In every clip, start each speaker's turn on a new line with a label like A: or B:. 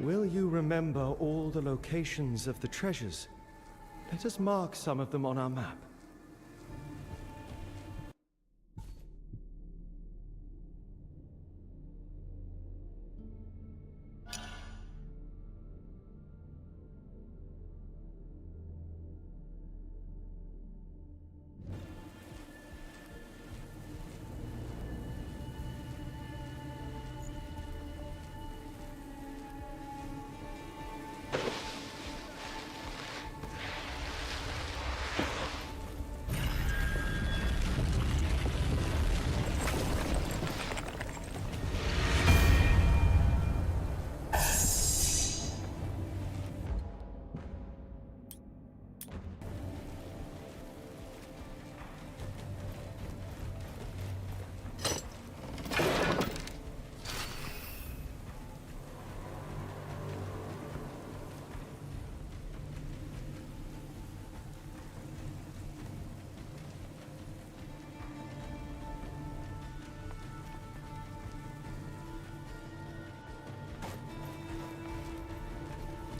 A: Will you remember all the locations of the treasures? Let us mark some of them on our map.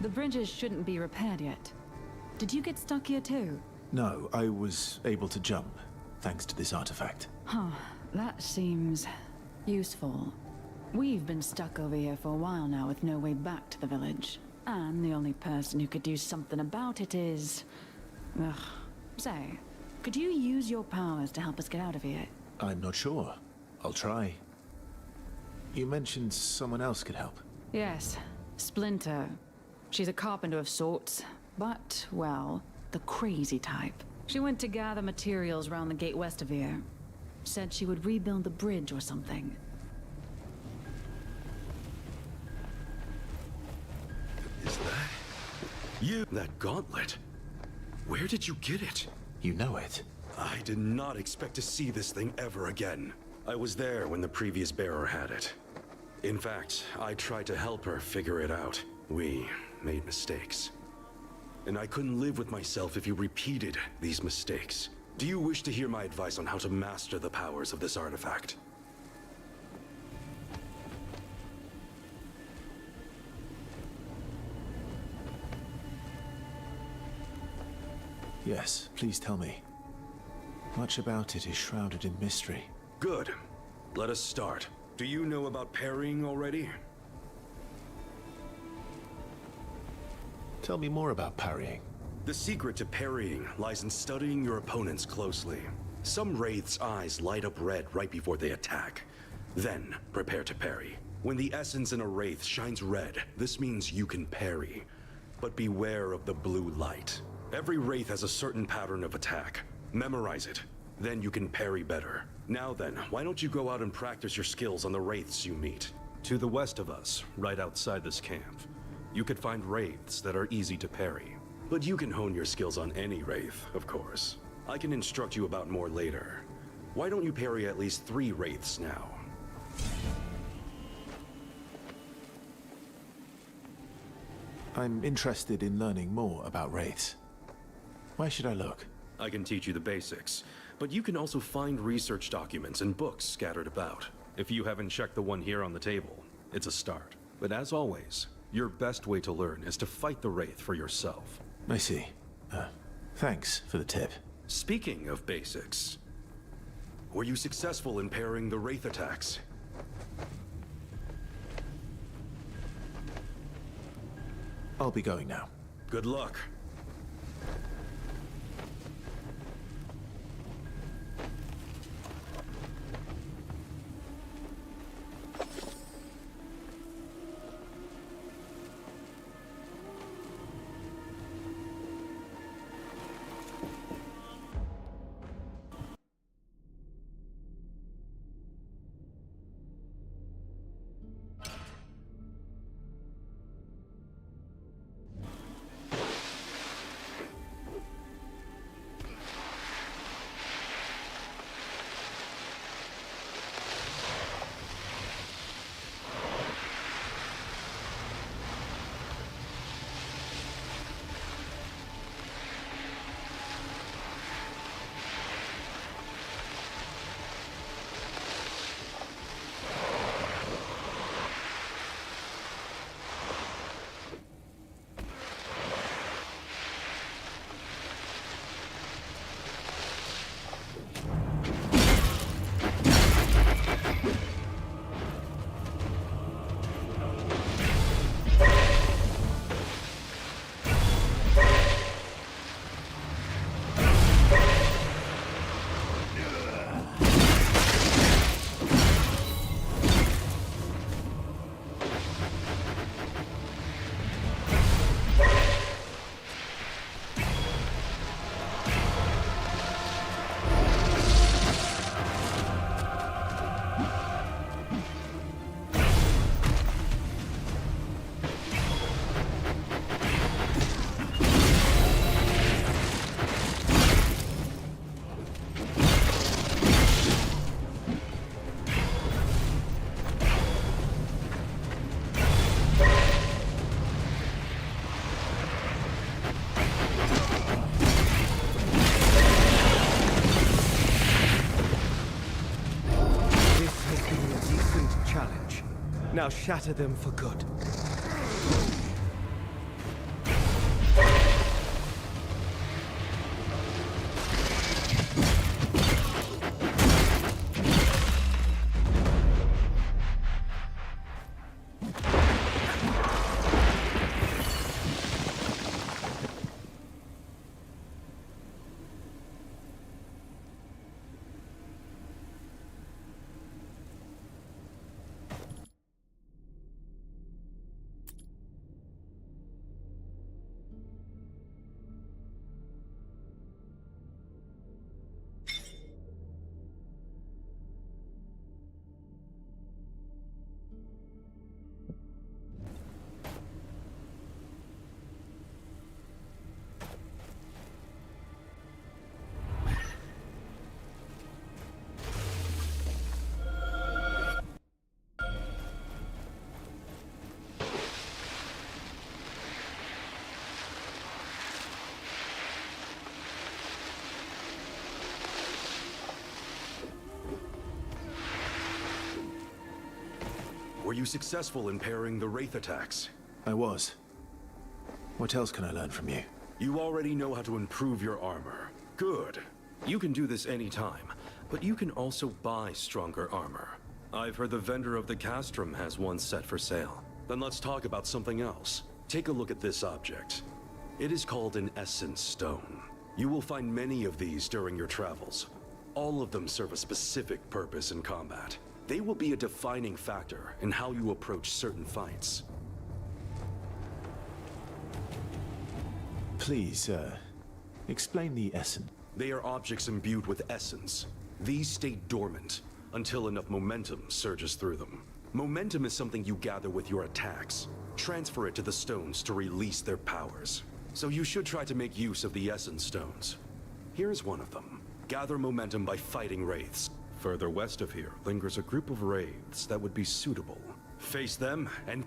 B: The bridges shouldn't be repaired yet. Did you get stuck here too?
C: No, I was able to jump, thanks to this artifact.
B: Huh, that seems useful. We've been stuck over here for a while now with no way back to the village. And the only person who could do something about it is... Ugh. Say, could you use your powers to help us get out of here?
C: I'm not sure. I'll try. You mentioned someone else could help.
B: Yes, Splinter. She's a carpenter of sorts, but, well, the crazy type. She went to gather materials around the gate west of here. Said she would rebuild the bridge or something.
D: Is that... you? That gauntlet? Where did you get it?
C: You know it.
D: I did not expect to see this thing ever again. I was there when the previous bearer had it. In fact, I tried to help her figure it out. We made mistakes. And I couldn't live with myself if you repeated these mistakes. Do you wish to hear my advice on how to master the powers of this artifact?
C: Yes, please tell me. Much about it is shrouded in mystery.
D: Good. Let us start. Do you know about parrying already?
C: Tell me more about parrying.
D: The secret to parrying lies in studying your opponents closely. Some wraiths' eyes light up red right before they attack. Then, prepare to parry. When the essence in a wraith shines red, this means you can parry. But beware of the blue light. Every wraith has a certain pattern of attack. Memorize it. Then you can parry better. Now then, why don't you go out and practice your skills on the wraiths you meet? To the west of us, right outside this camp, you could find wraiths that are easy to parry. But you can hone your skills on any wraith, of course. I can instruct you about more later. Why don't you parry at least 3 wraiths now?
C: I'm interested in learning more about wraiths. Where should I look?
D: I can teach you the basics, but you can also find research documents and books scattered about. If you haven't checked the one here on the table, it's a start. But as always, your best way to learn is to fight the wraith for yourself.
C: I see. Thanks for the tip.
D: Speaking of basics, were you successful in parrying the wraith attacks?
C: I'll be going now.
D: Good luck.
A: Now shatter them for good.
D: Were you successful in parrying the Wraith attacks?
C: I was. What else can I learn from you?
D: You already know how to improve your armor. Good. You can do this anytime, but you can also buy stronger armor. I've heard the vendor of the Castrum has one set for sale. Then let's talk about something else. Take a look at this object. It is called an Essence Stone. You will find many of these during your travels. All of them serve a specific purpose in combat. They will be a defining factor in how you approach certain fights.
C: Please, explain the essence.
D: They are objects imbued with essence. These stay dormant until enough momentum surges through them. Momentum is something you gather with your attacks. Transfer it to the stones to release their powers. So you should try to make use of the Essence Stones. Here's one of them. Gather momentum by fighting wraiths. Further west of here lingers a group of wraiths that would be suitable. Face them and...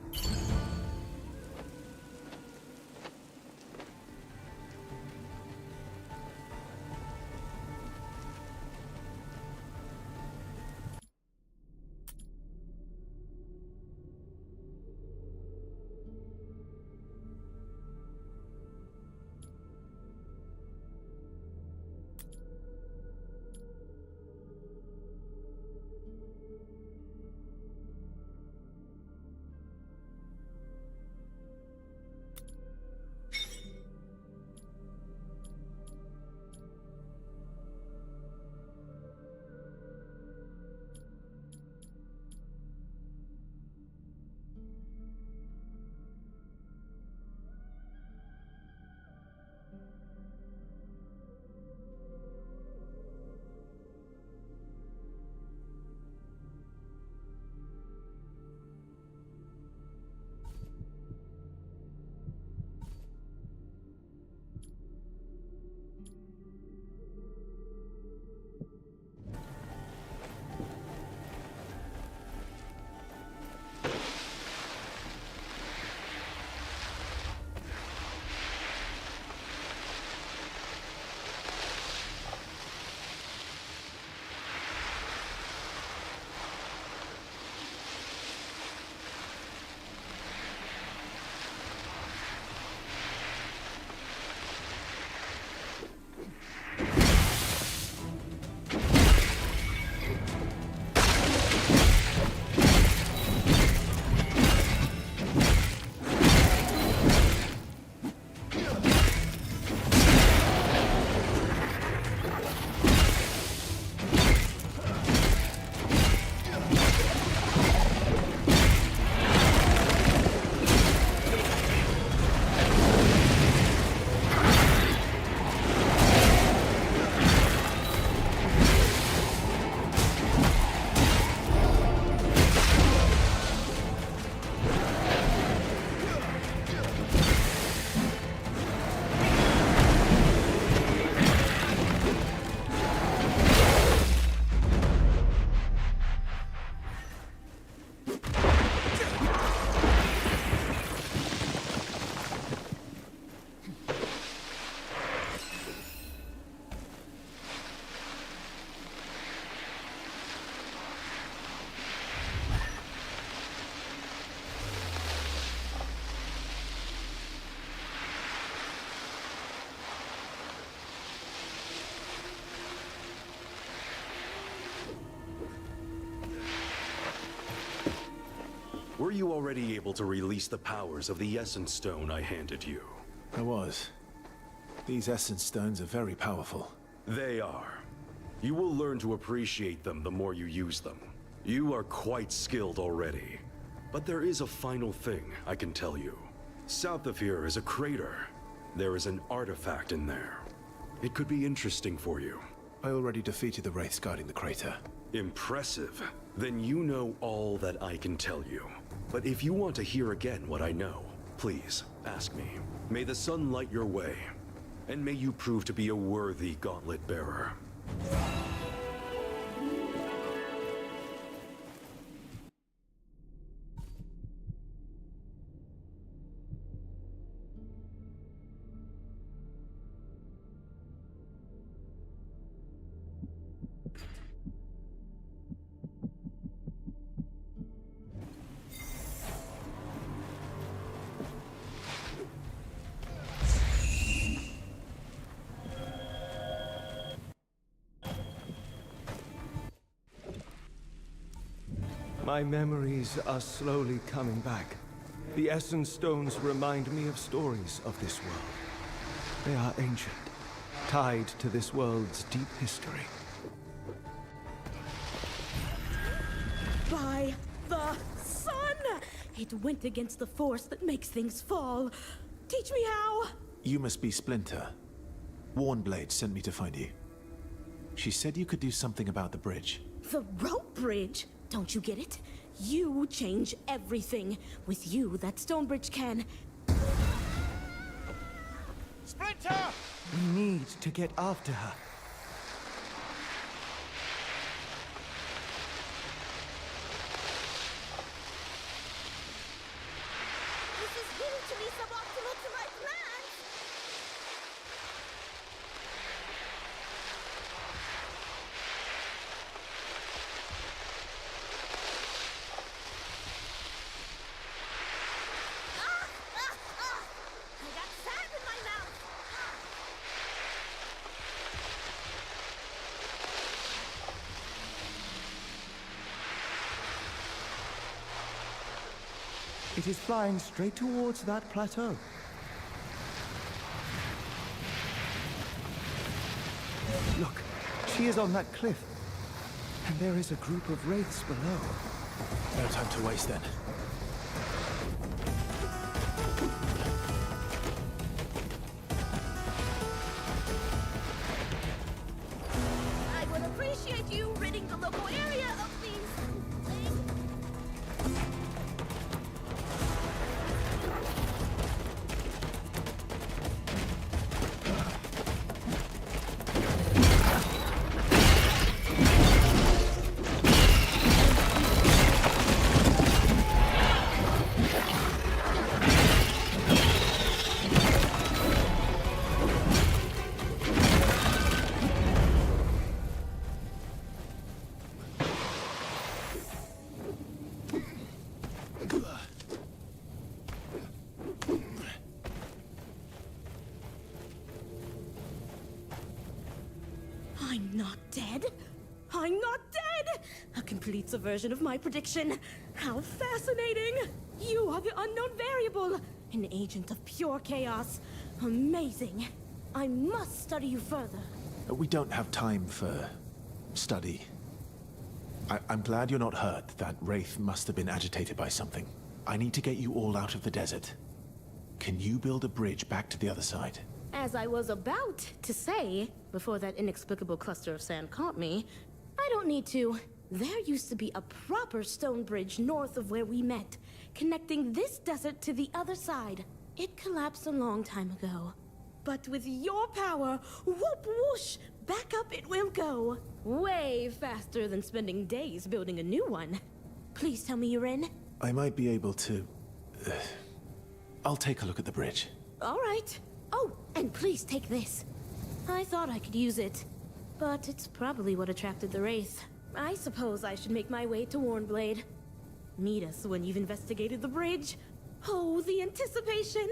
D: Were you already able to release the powers of the Essence Stone I handed you?
C: I was. These Essence Stones are very powerful.
D: They are. You will learn to appreciate them the more you use them. You are quite skilled already. But there is a final thing I can tell you. South of here is a crater. There is an artifact in there. It could be interesting for you.
C: I already defeated the wraiths guarding the crater.
D: Impressive. Then you know all that I can tell you. But if you want to hear again what I know, please ask me. May the sun light your way, and may you prove to be a worthy gauntlet bearer.
A: My memories are slowly coming back. The Essence Stones remind me of stories of this world. They are ancient, tied to this world's deep history.
E: By the sun! It went against the force that makes things fall. Teach me how!
C: You must be Splinter. Warnblade sent me to find you. She said you could do something about the bridge.
E: The rope bridge? Don't you get it? You change everything. With you, that stone bridge can...
F: Splinter!
A: We need to get after her.
E: This is getting to be suboptimal to my plans! I got sand in my mouth!
A: It is flying straight towards that plateau. Look, she is on that cliff. And there is a group of wraiths below.
C: No time to waste then.
E: I would appreciate you ridding the local area of these things. I'm not dead. I'm not dead! A complete subversion of my prediction. How fascinating! You are the unknown variable, an agent of pure chaos. Amazing. I must study you further.
C: We don't have time for study. I'm glad you're not hurt. That wraith must have been agitated by something. I need to get you all out of the desert. Can you build a bridge back to the other side?
E: As I was about to say, before that inexplicable cluster of sand caught me, I don't need to. There used to be a proper stone bridge north of where we met, connecting this desert to the other side. It collapsed a long time ago. But with your power, whoop whoosh, back up it will go. Way faster than spending days building a new one. Please tell me you're in.
C: I might be able to... I'll take a look at the bridge.
E: All right. Oh, and please take this. I thought I could use it, but it's probably what attracted the Wraith. I suppose I should make my way to Warnblade. Meet us when you've investigated the bridge. Oh, the anticipation!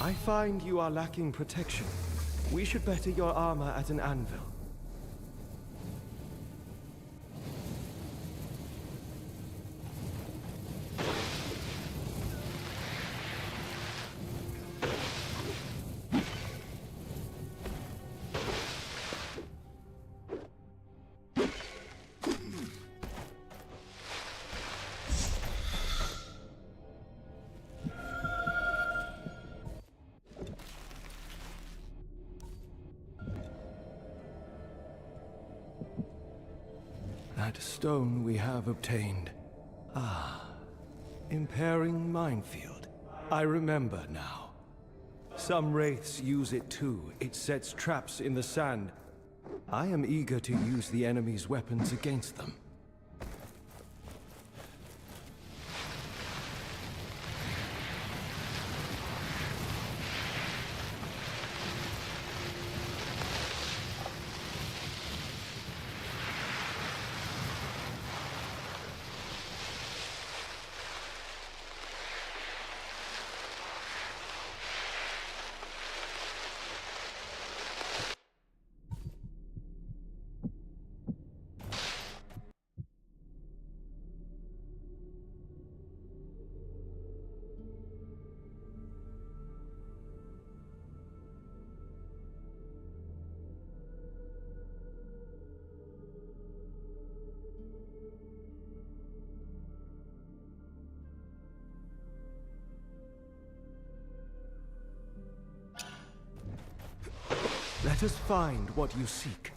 A: I find you are lacking protection. We should better your armor at an anvil. That stone we have obtained. Ah, impairing minefield. I remember now. Some wraiths use it too. It sets traps in the sand. I am eager to use the enemy's weapons against them. Let us find what you seek.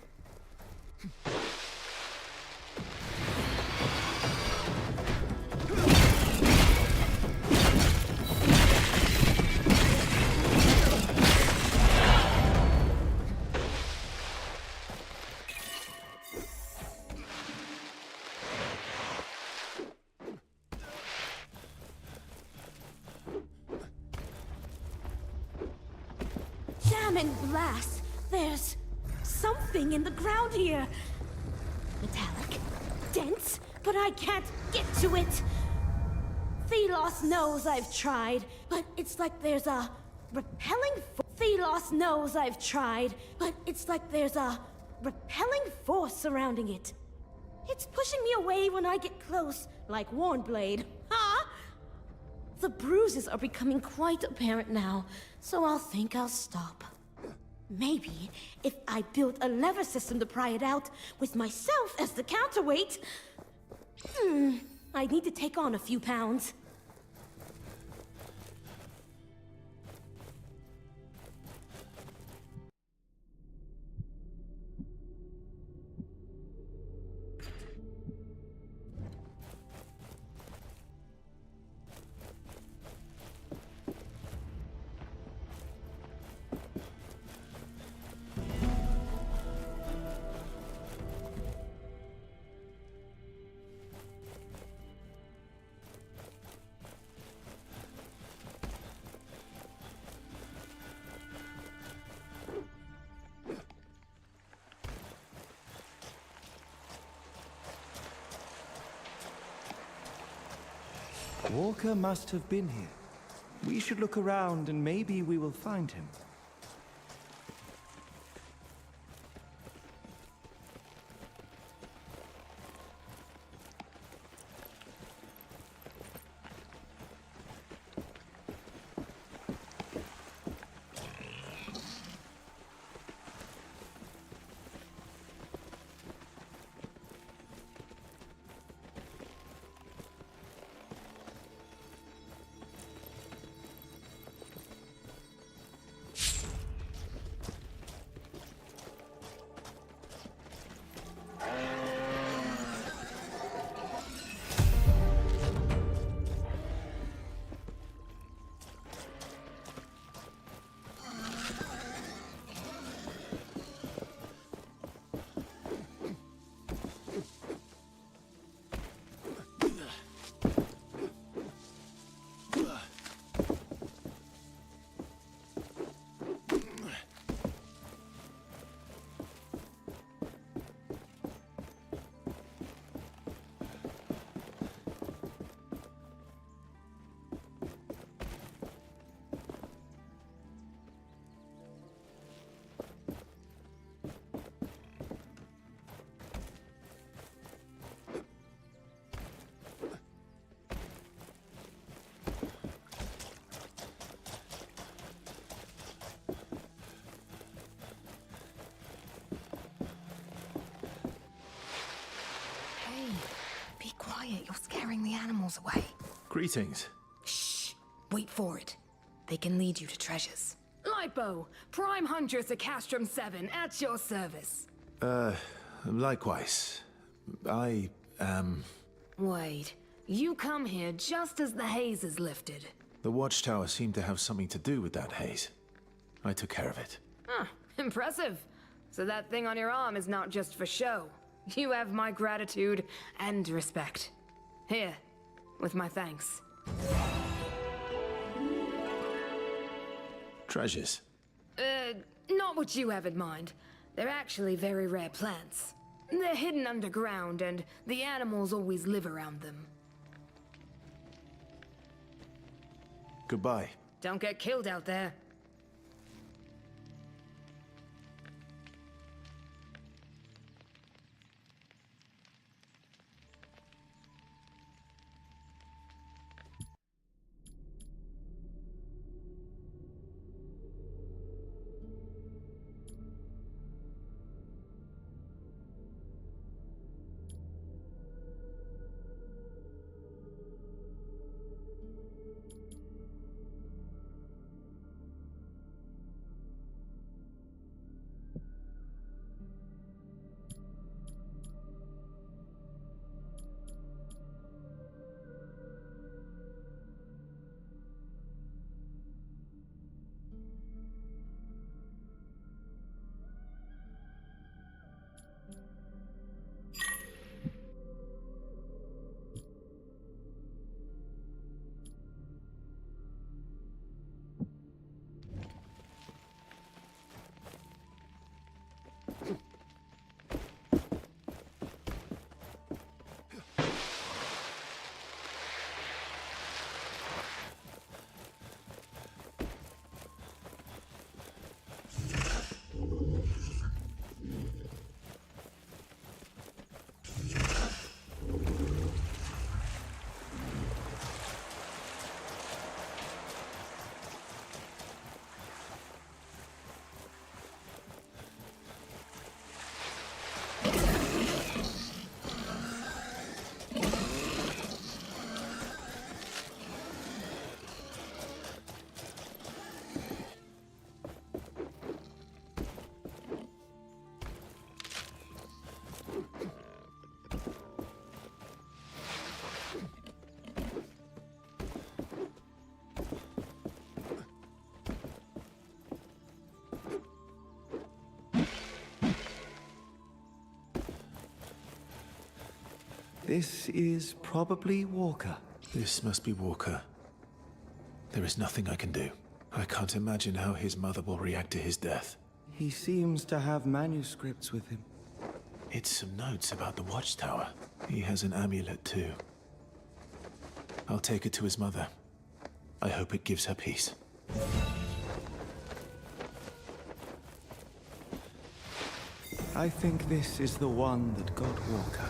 E: Damn and blast! There's something in the ground here. Metallic, dense, but I can't get to it. Thelos knows I've tried, but it's like there's a repelling Thelos knows I've tried, but it's like there's a repelling force surrounding it. It's pushing me away when I get close, like Warnblade. Huh? The bruises are becoming quite apparent now, so I'll think I'll stop. Maybe if I built a lever system to pry it out, with myself as the counterweight... I'd need to take on a few pounds.
A: Walker must have been here. We should look around and maybe we will find him.
F: animals away.
C: Greetings.
F: Shh. Wait for it. They can lead you to treasures.
G: Lipo, Prime Huntress of Castrum 7, at your service.
C: Likewise. I am...
G: Wait, you come here just as the haze is lifted.
C: The Watchtower seemed to have something to do with that haze. I took care of it.
G: Huh, impressive. So that thing on your arm is not just for show. You have my gratitude and respect. Here, with my thanks.
C: Treasures.
G: Not what you have in mind. They're actually very rare plants. They're hidden underground, and the animals always live around them.
C: Goodbye.
G: Don't get killed out there.
A: This is probably Walker.
C: This must be Walker. There is nothing I can do. I can't imagine how his mother will react to his death.
A: He seems to have manuscripts with him.
C: It's some notes about the Watchtower. He has an amulet too. I'll take it to his mother. I hope it gives her peace.
A: I think this is the one that got Walker.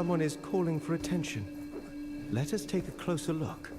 A: someone is calling for attention. Let us take a closer look.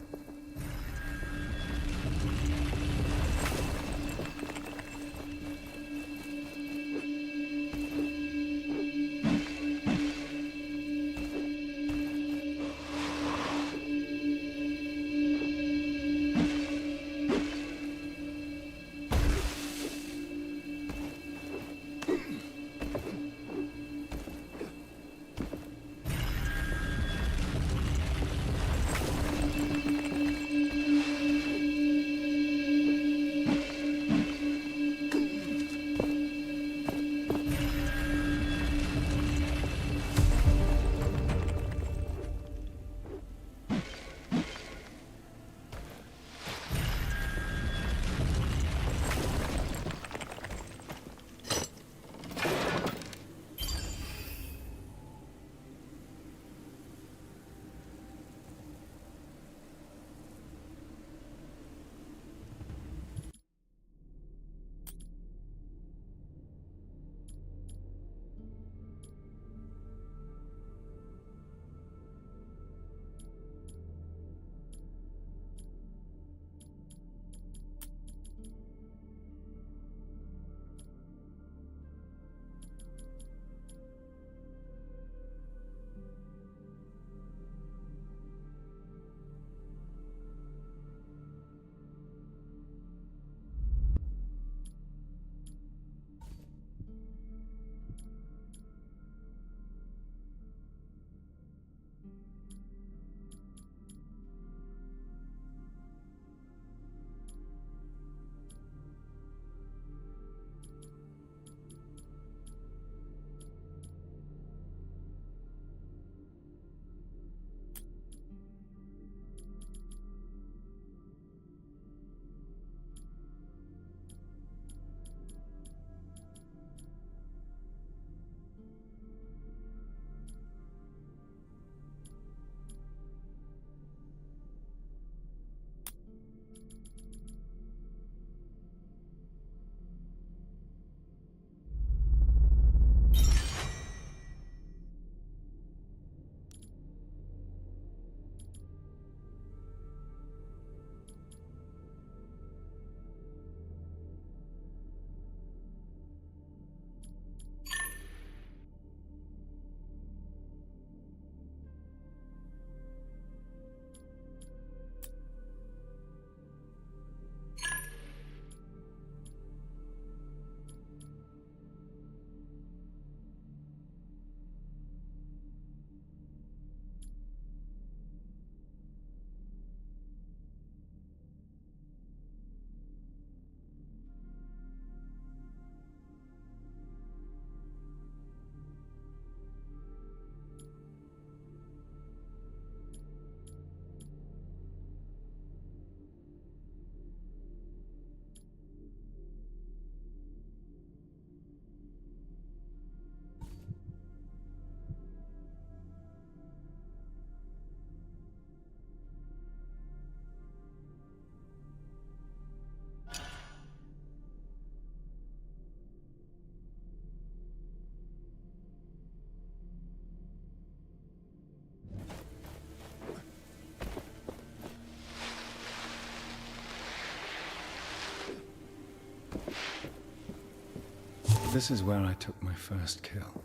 H: This is where I took my first kill.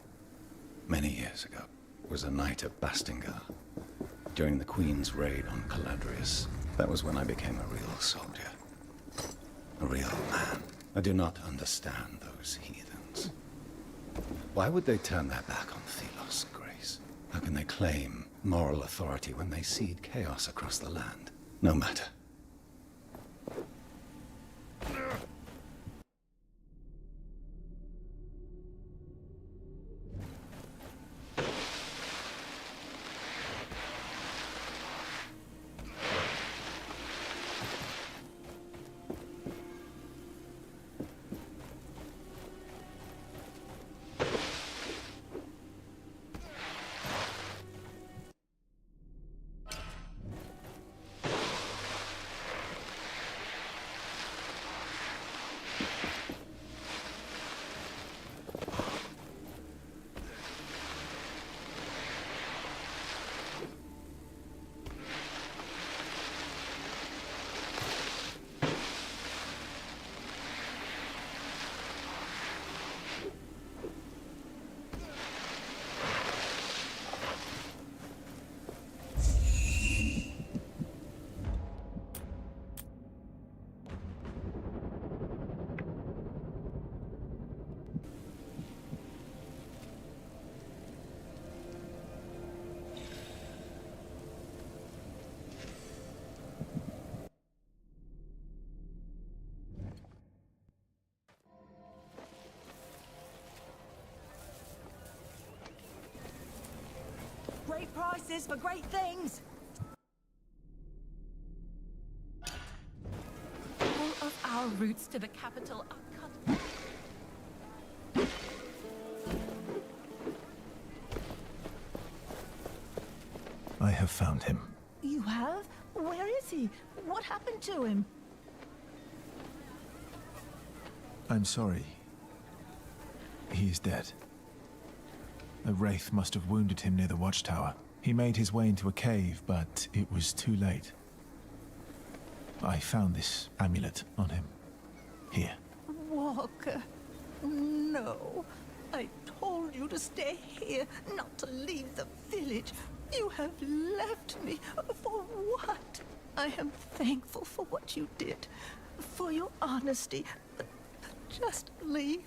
H: Many years ago. It was a night at Bastingar. During the Queen's raid on Caladrius. That was when I became a real soldier. A real man. I do not understand those heathens. Why would they turn their back on Thelos, Grace? How can they claim moral authority when they seed chaos across the land? No matter.
I: sacrifices for great things. All of our routes to the capital are cut.
C: I have found him.
I: You have? Where is he? What happened to him?
C: I'm sorry. He is dead. A wraith must have wounded him near the watchtower. He made his way into a cave, but it was too late. I found this amulet on him. Here.
I: Walker, no. I told you to stay here, not to leave the village. You have left me. For what? I am thankful for what you did, for your honesty. But just leave.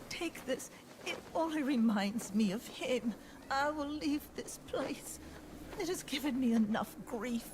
I: Take this. It only reminds me of him. I will leave this place. It has given me enough grief.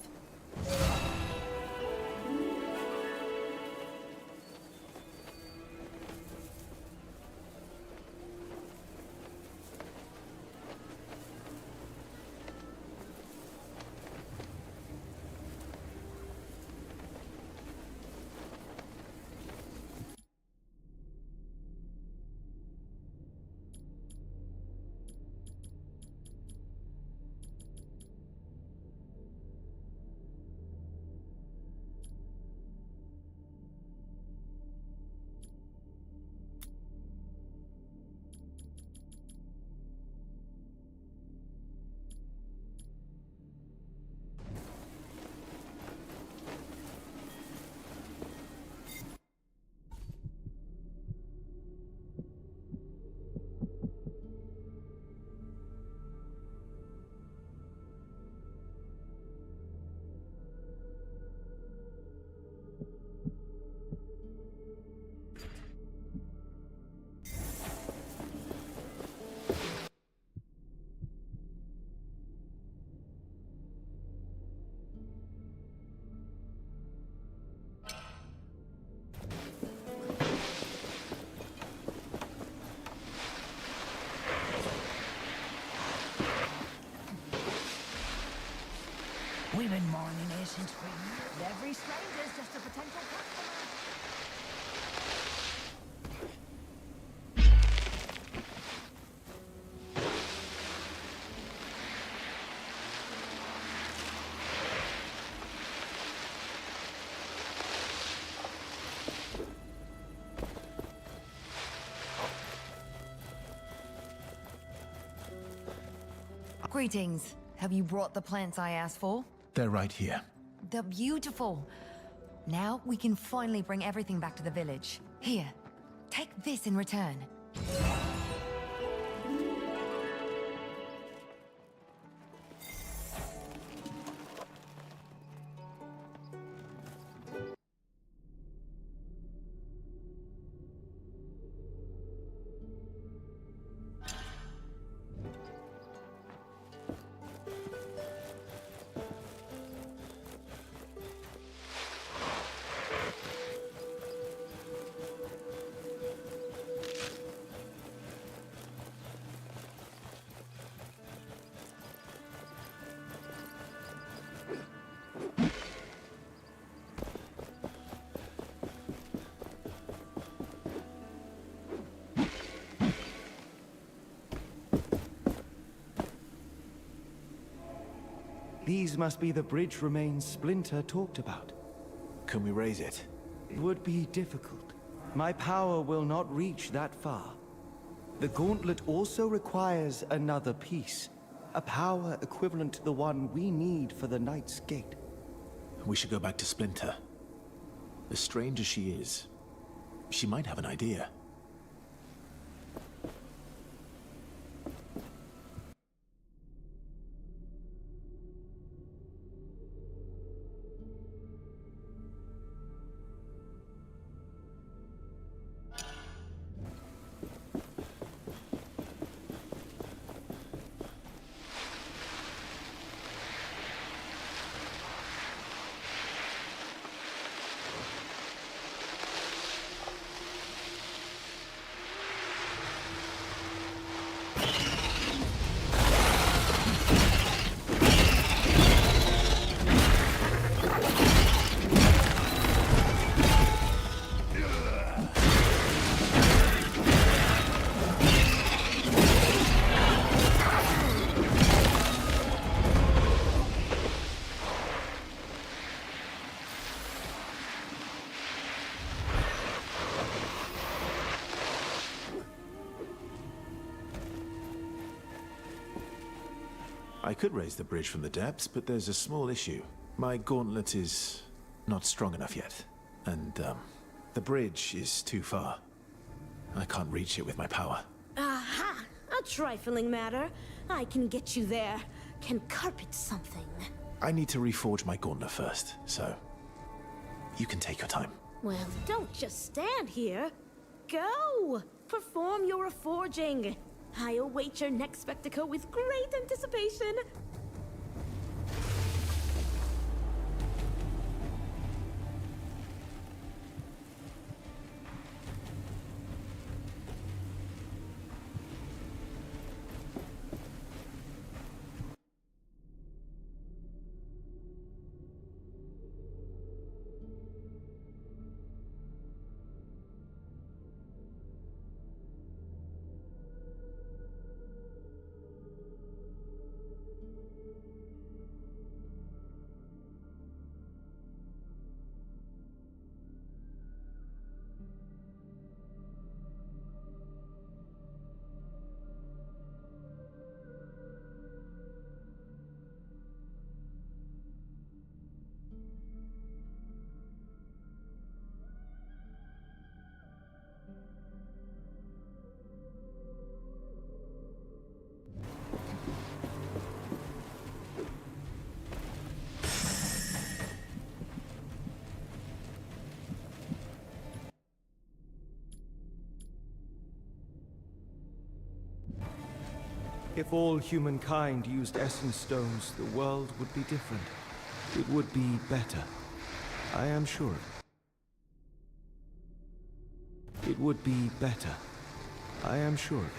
I: We've been mourning here since we met. Every stranger's just a potential customer.
F: Greetings. Have you brought the plants I asked for?
C: They're right here.
F: They're beautiful. Now we can finally bring everything back to the village. Here, take this in return.
A: These must be the bridge remains Splinter talked about.
C: Can we raise it?
A: It would be difficult. My power will not reach that far. The gauntlet also requires another piece. A power equivalent to the one we need for the Knight's Gate.
C: We should go back to Splinter. As strange as she is, she might have an idea. I could raise the bridge from the depths, but there's a small issue. My gauntlet is not strong enough yet. And, the bridge is too far. I can't reach it with my power.
E: Aha! A trifling matter. I can get you there. Can carpet something.
C: I need to reforge my gauntlet first, so you can take your time.
E: Well, don't just stand here. Go! Perform your reforging. I await your next spectacle with great anticipation.
A: If all humankind used essence stones, the world would be different. It would be better. I am sure. It would be better. I am sure of it.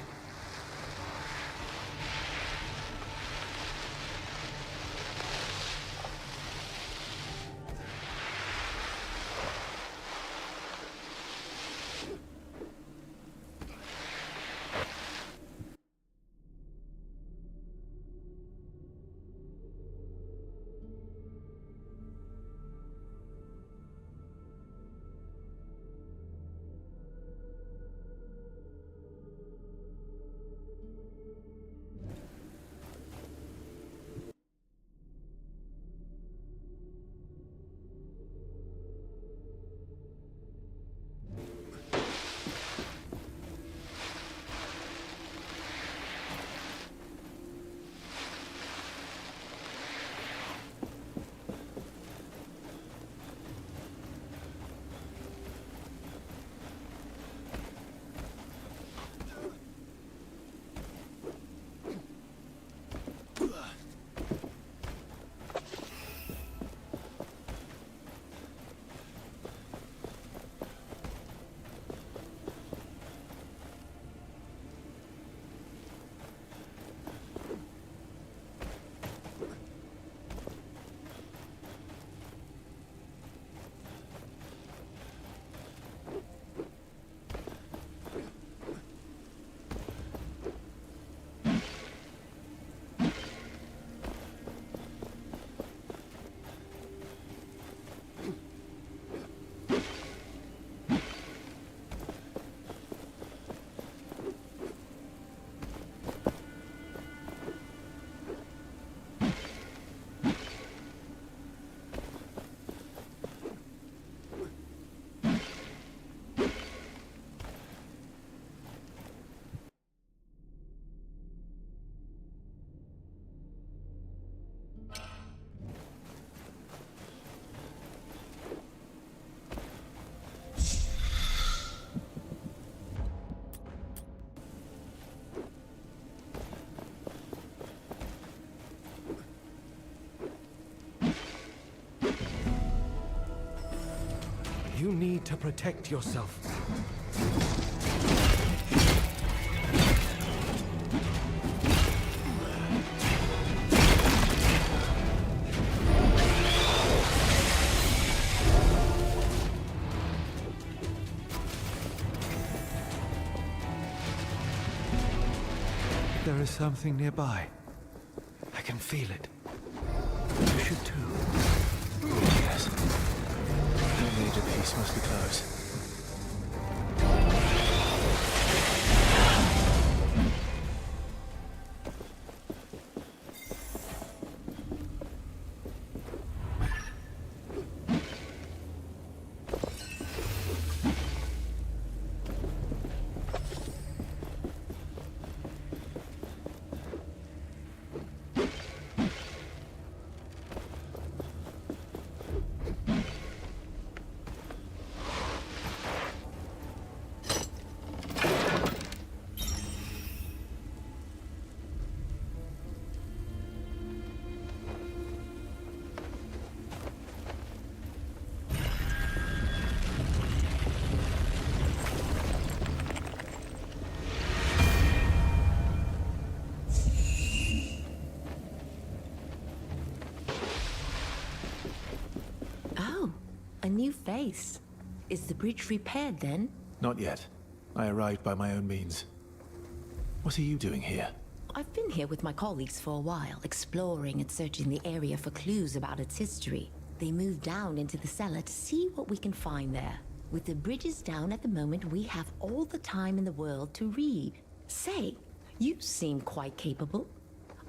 A: You need to protect yourself. There is something nearby. I can feel it. You should too.
C: Yes. The major piece must be close.
J: new face. Is the bridge repaired then?
C: Not yet. I arrived by my own means. What are you doing here?
J: I've been here with my colleagues for a while, exploring and searching the area for clues about its history. They moved down into the cellar to see what we can find there. With the bridges down at the moment, we have all the time in the world to read. Say, you seem quite capable.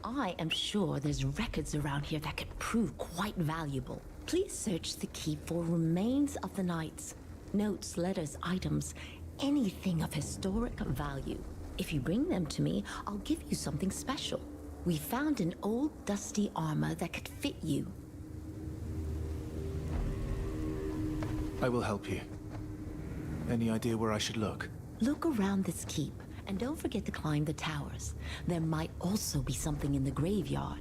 J: I am sure there's records around here that could prove quite valuable. Please search the keep for remains of the knights. Notes, letters, items, anything of historic value. If you bring them to me, I'll give you something special. We found an old dusty armor that could fit you.
C: I will help you. Any idea where I should look?
J: Look around this keep, and don't forget to climb the towers. There might also be something in the graveyard.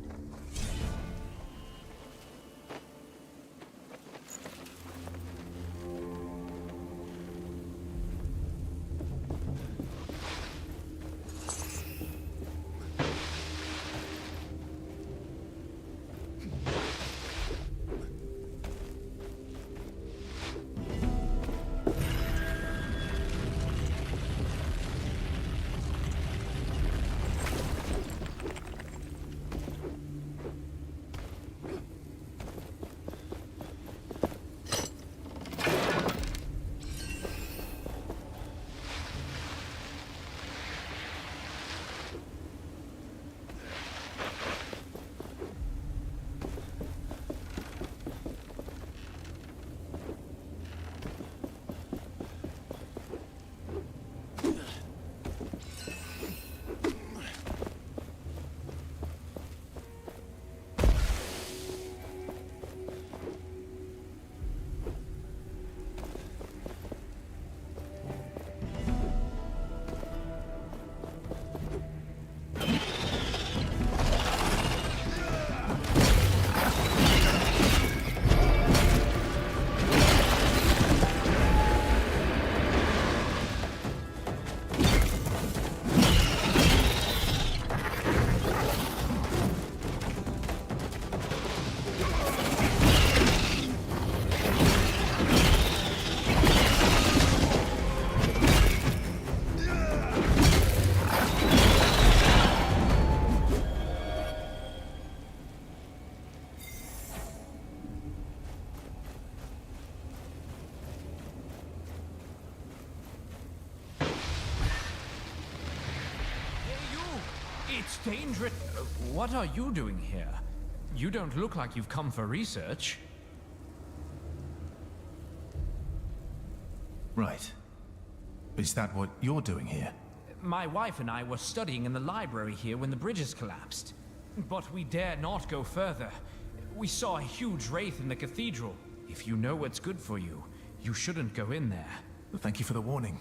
K: It's dangerous. What are you doing here? You don't look like you've come for research.
C: Right. Is that what you're doing here?
K: My wife and I were studying in the library here when the bridges collapsed. But we dare not go further. We saw a huge wraith in the cathedral. If you know what's good for you, you shouldn't go in there.
C: Well, thank you for the warning.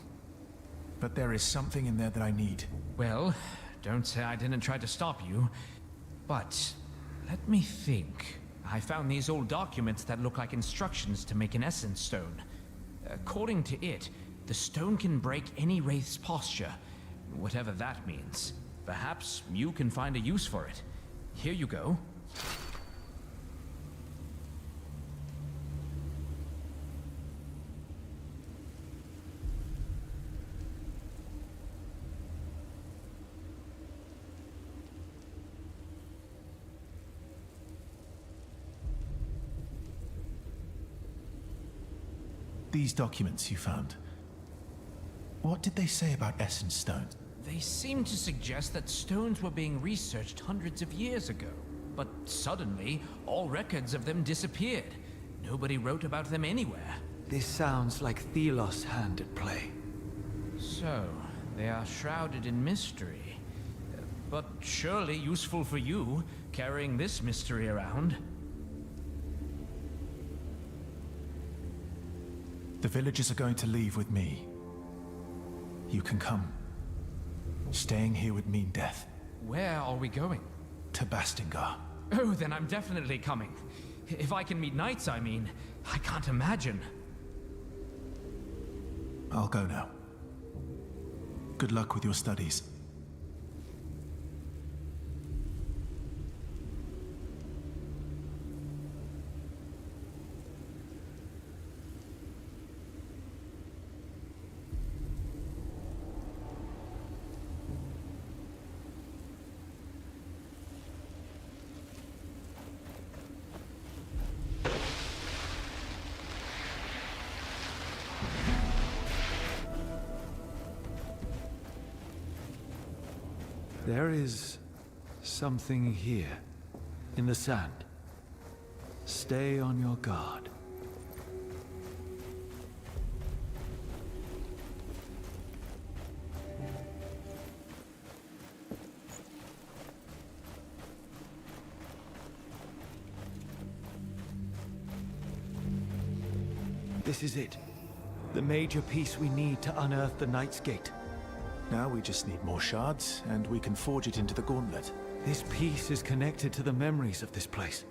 C: But there is something in there that I need.
K: Well, don't say I didn't try to stop you. But let me think. I found these old documents that look like instructions to make an essence stone. According to it, the stone can break any wraith's posture, whatever that means. Perhaps you can find a use for it. Here you go.
C: These documents you found. What did they say about essence stones?
K: They seem to suggest that stones were being researched hundreds of years ago. But suddenly, all records of them disappeared. Nobody wrote about them anywhere.
A: This sounds like Thelos' hand at play.
K: So, they are shrouded in mystery. But surely useful for you, carrying this mystery around.
C: The villagers are going to leave with me. You can come. Staying here would mean death.
K: Where are we going?
C: To Bastingar.
K: Oh, then I'm definitely coming. If I can meet knights, I mean. I can't imagine.
C: I'll go now. Good luck with your studies.
A: There is something here, in the sand. Stay on your guard. This is it. The major piece we need to unearth the Knight's Gate.
C: Now we just need more shards, and we can forge it into the gauntlet.
A: This piece is connected to the memories of this place.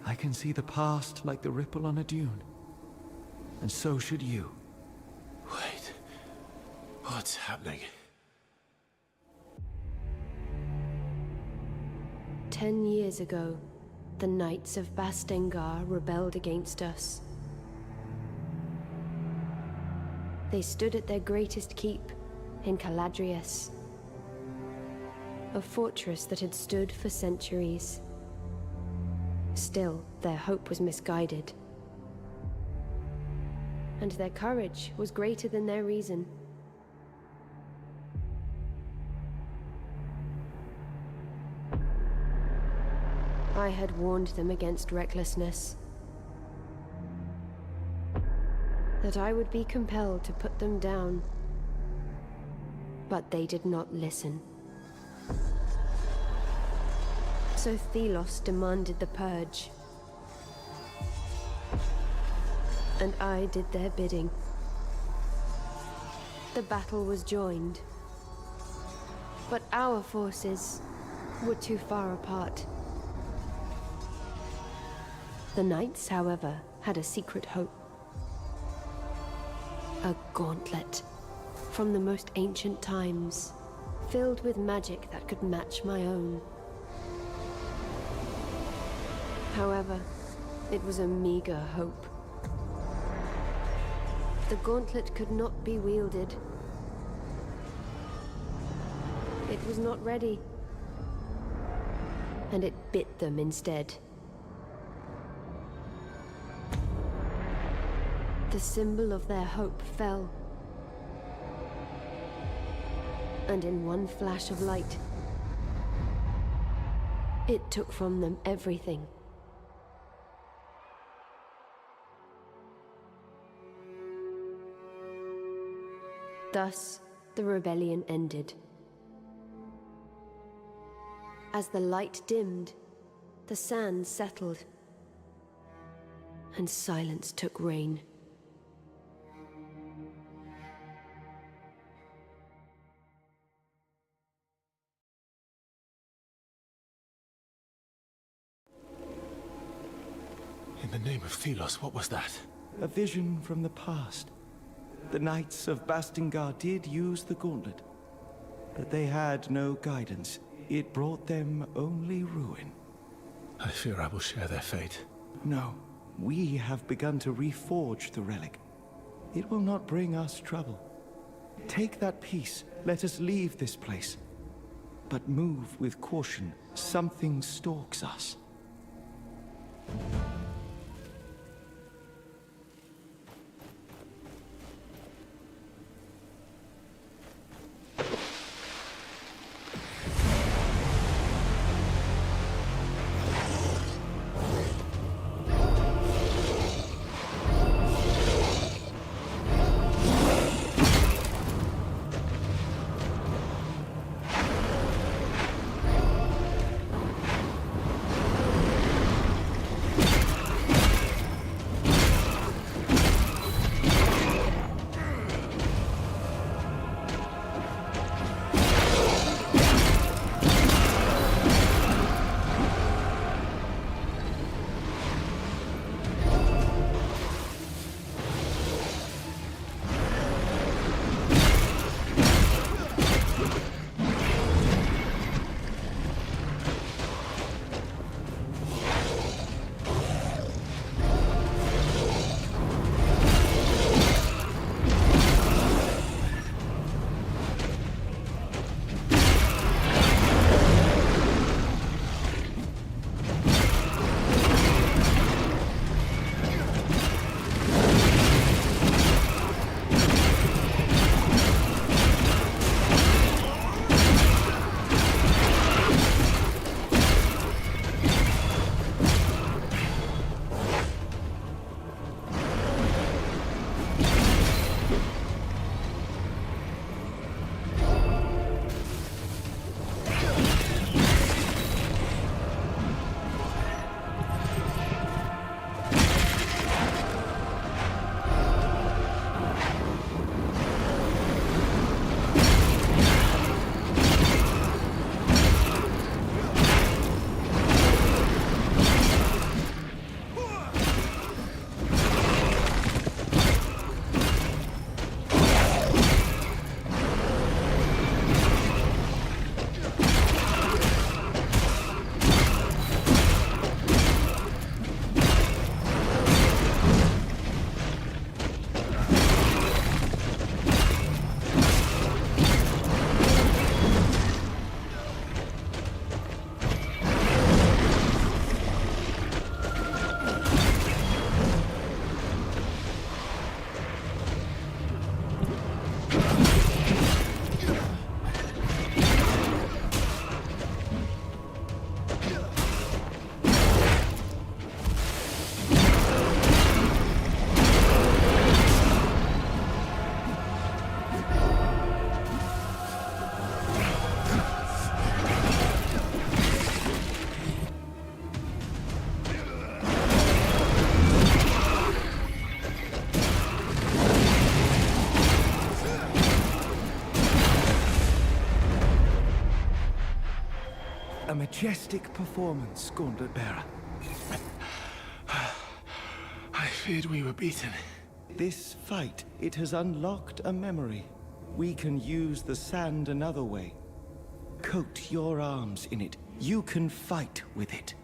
A: I can see the past like the ripple on a dune. And so should you.
C: Wait. What's happening?
L: 10 years ago, the Knights of Bastengar rebelled against us. They stood at their greatest keep in Caladrius, a fortress that had stood for centuries. Still, their hope was misguided, and their courage was greater than their reason. I had warned them against recklessness, that I would be compelled to put them down. But they did not listen. So Thelos demanded the purge. And I did their bidding. The battle was joined. But our forces were too far apart. The Knights, however, had a secret hope. A gauntlet from the most ancient times, filled with magic that could match my own. However, it was a meager hope. The gauntlet could not be wielded. It was not ready, and it bit them instead. The symbol of their hope fell. And in one flash of light, it took from them everything. Thus, the rebellion ended. As the light dimmed, the sand settled, and silence took reign.
C: In the name of Thelos, what was that?
A: A vision from the past. The Knights of Bastengar did use the gauntlet, but they had no guidance. It brought them only ruin.
C: I fear I will share their fate.
A: No, we have begun to reforge the relic. It will not bring us trouble. Take that piece. Let us leave this place. But move with caution. Something stalks us. A majestic performance, Gauntlet Bearer.
C: I feared we were beaten.
A: This fight, it has unlocked a memory. We can use the sand another way. Coat your arms in it. You can fight with it.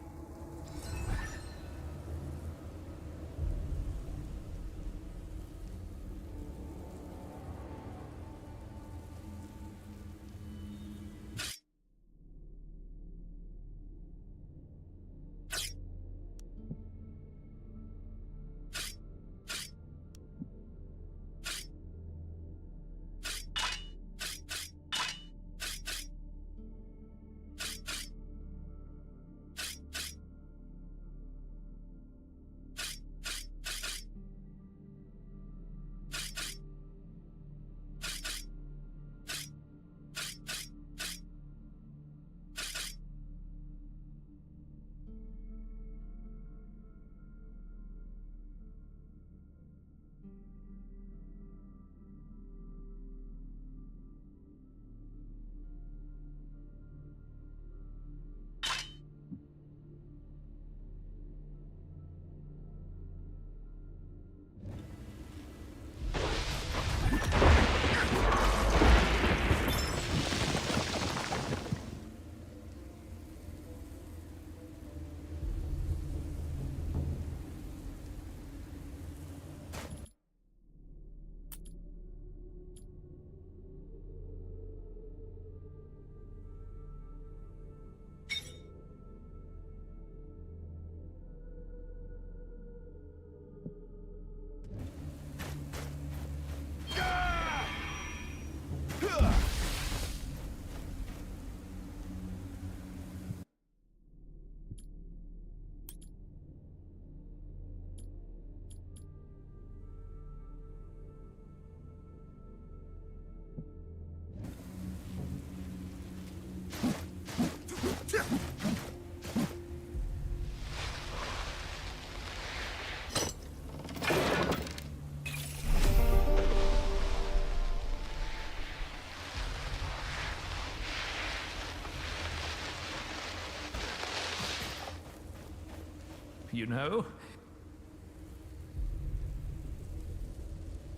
K: You know?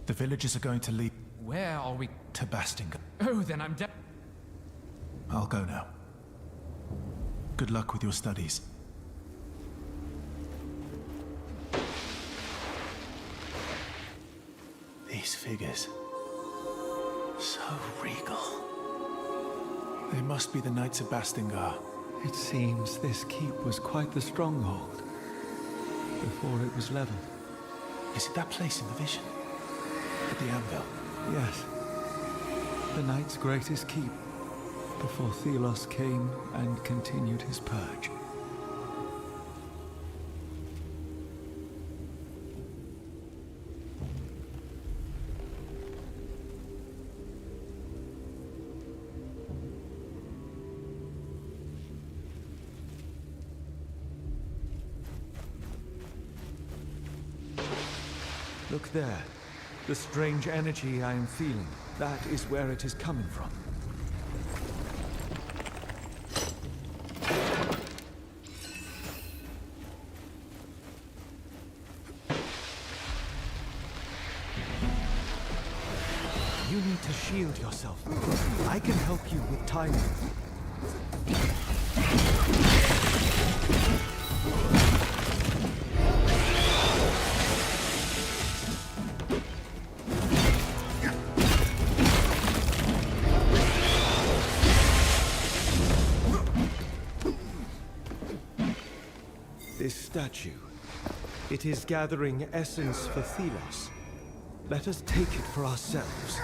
C: The villagers are going to lead
K: Where are we?
C: to Bastingar.
K: Oh, then I'm dead.
C: I'll go now. Good luck with your studies. These figures. So regal. They must be the Knights of Bastingar.
A: It seems this keep was quite the stronghold before it was leveled.
C: Is it that place in the vision? At the anvil?
A: Yes. The Knight's greatest keep before Thelos came and continued his purge. Look there. The strange energy I am feeling. That is where it is coming from. You need to shield yourself. I can help you with timing. This statue, it is gathering essence for Thelos. Let us take it for ourselves.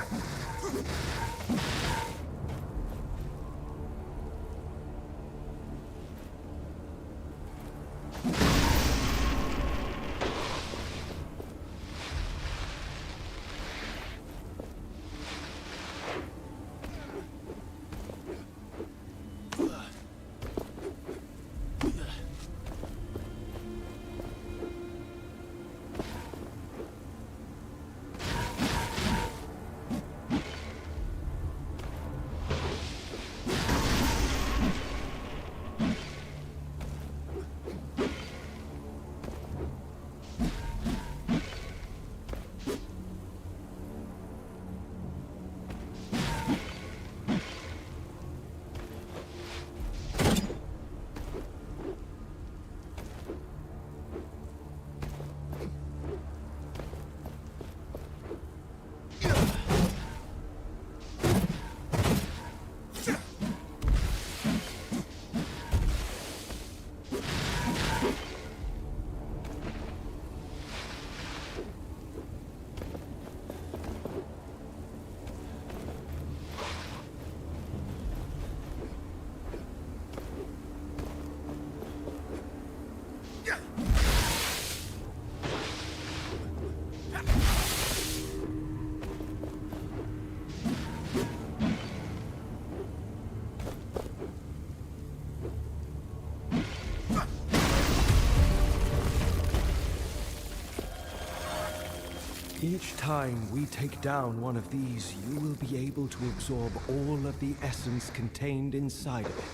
A: Each time we take down one of these, you will be able to absorb all of the essence contained inside of it.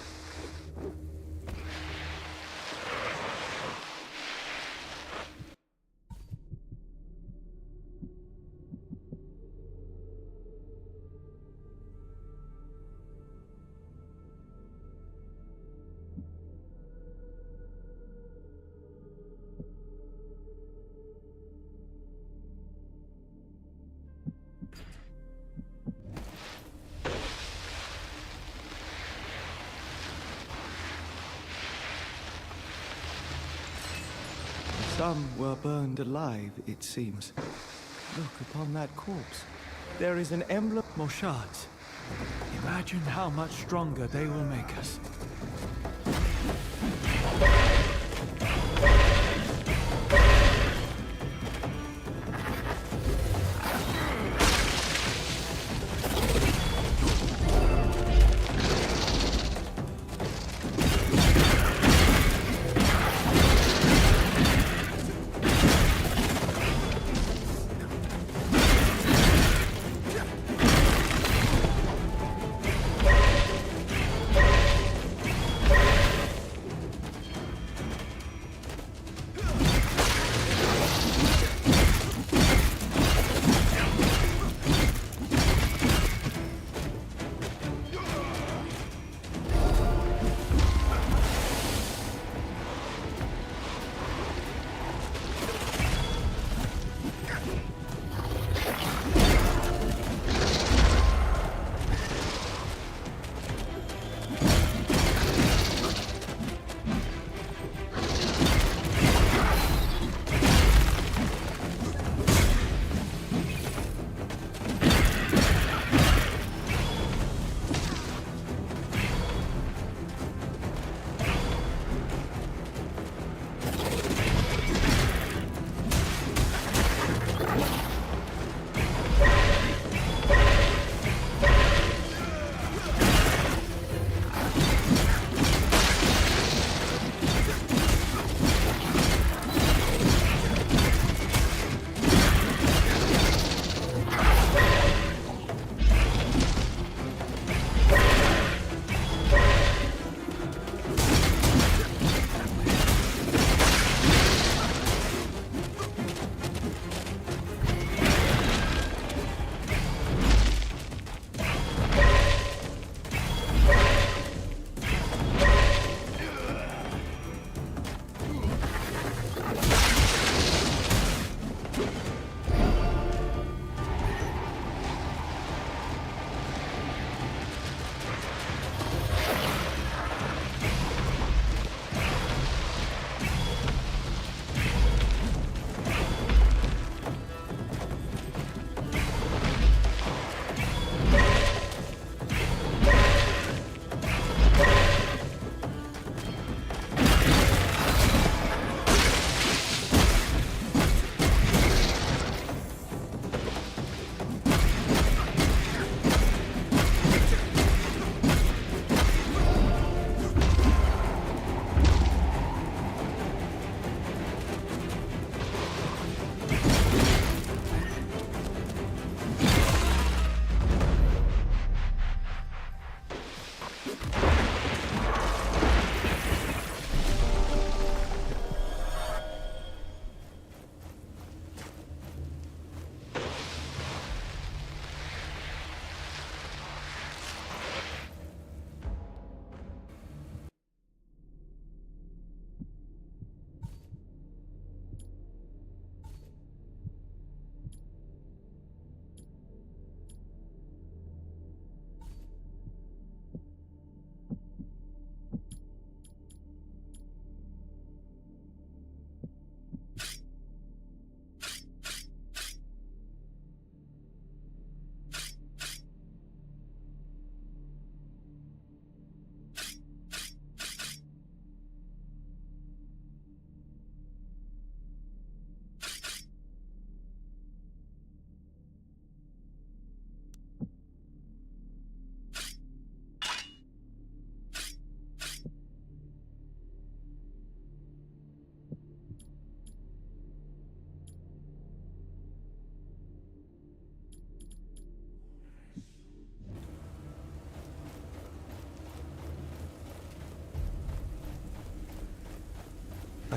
A: Some were burned alive, it seems. Look upon that corpse. There is an emblem.
M: Moshards. Imagine how much stronger they will make us.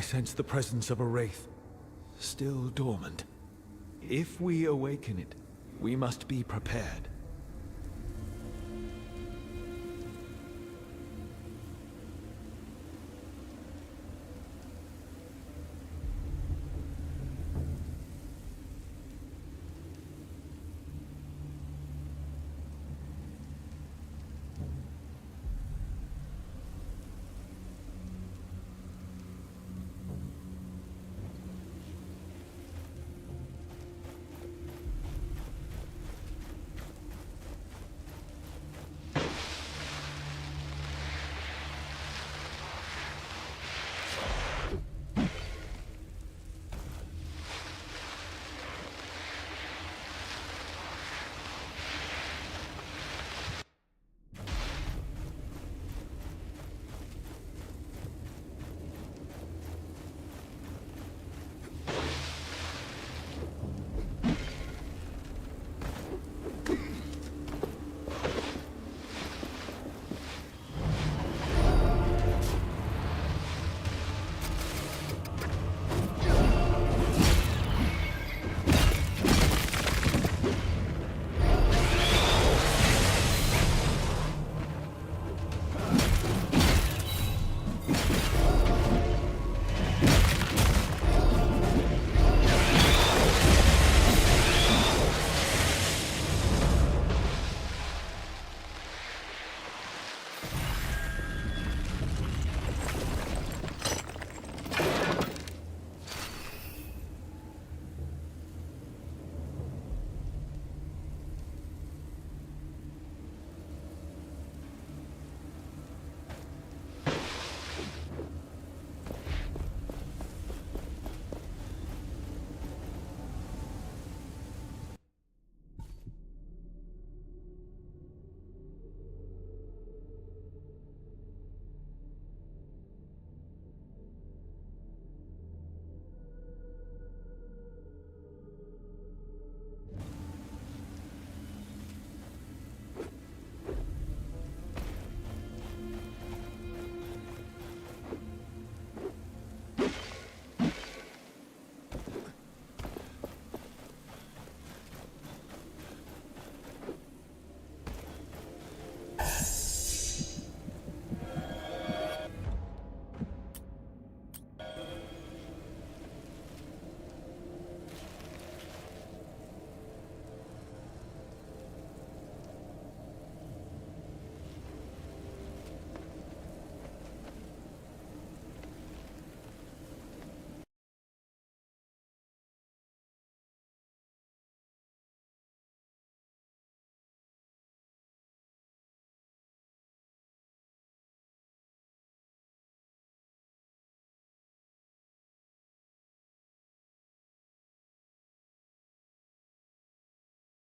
A: sense the presence of a wraith, still dormant. If we awaken it, we must be prepared.